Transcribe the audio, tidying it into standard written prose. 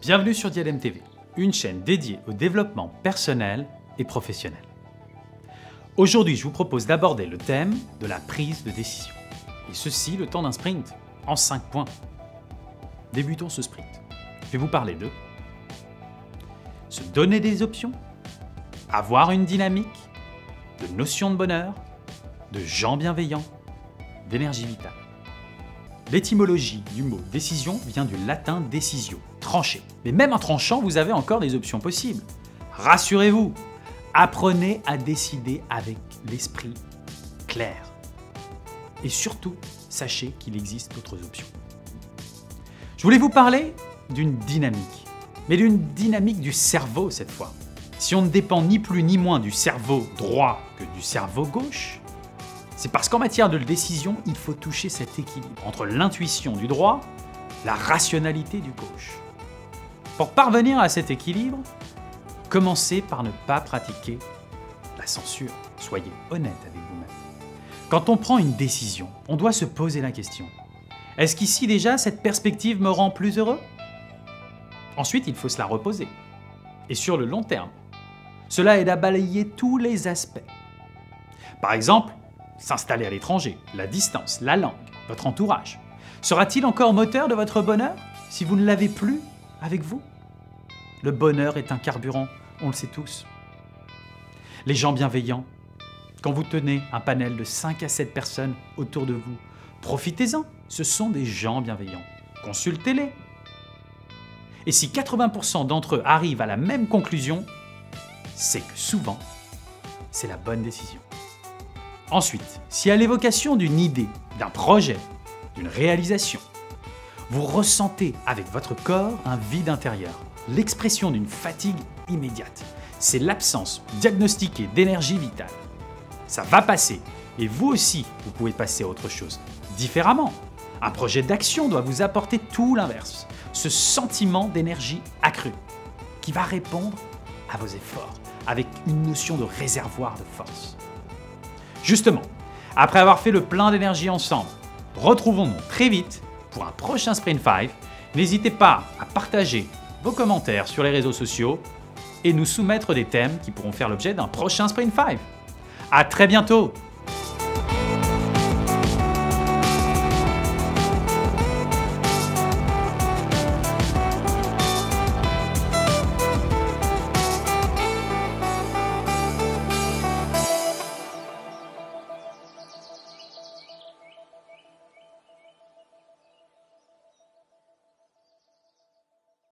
Bienvenue sur DLM TV, une chaîne dédiée au développement personnel et professionnel. Aujourd'hui, je vous propose d'aborder le thème de la prise de décision. Et ceci le temps d'un sprint, en 5 points. Débutons ce sprint. Je vais vous parler de se donner des options, avoir une dynamique, de notion de bonheur, de gens bienveillants, d'énergie vitale. L'étymologie du mot décision vient du latin decisio, trancher. Mais même en tranchant, vous avez encore des options possibles. Rassurez-vous, apprenez à décider avec l'esprit clair. Et surtout, sachez qu'il existe d'autres options. Je voulais vous parler d'une dynamique, mais d'une dynamique du cerveau cette fois. Si on ne dépend ni plus ni moins du cerveau droit que du cerveau gauche, c'est parce qu'en matière de décision, il faut toucher cet équilibre entre l'intuition du droit, la rationalité du gauche. Pour parvenir à cet équilibre, commencez par ne pas pratiquer la censure. Soyez honnête avec vous-même. Quand on prend une décision, on doit se poser la question. Est-ce qu'ici déjà, cette perspective me rend plus heureux? Ensuite, il faut se la reposer. Et sur le long terme, cela aide à balayer tous les aspects. Par exemple, s'installer à l'étranger, la distance, la langue, votre entourage. Sera-t-il encore moteur de votre bonheur si vous ne l'avez plus avec vous? Le bonheur est un carburant, on le sait tous. Les gens bienveillants, quand vous tenez un panel de 5 à 7 personnes autour de vous, profitez-en, ce sont des gens bienveillants. Consultez-les. Et si 80% d'entre eux arrivent à la même conclusion, c'est que souvent, c'est la bonne décision. Ensuite, si à l'évocation d'une idée, d'un projet, d'une réalisation, vous ressentez avec votre corps un vide intérieur, l'expression d'une fatigue immédiate, c'est l'absence diagnostiquée d'énergie vitale. Ça va passer, et vous aussi, vous pouvez passer à autre chose, différemment. Un projet d'action doit vous apporter tout l'inverse, ce sentiment d'énergie accrue, qui va répondre à vos efforts, avec une notion de réservoir de force. Justement, après avoir fait le plein d'énergie ensemble, retrouvons-nous très vite pour un prochain Sprint 5. N'hésitez pas à partager vos commentaires sur les réseaux sociaux et nous soumettre des thèmes qui pourront faire l'objet d'un prochain Sprint 5. À très bientôt!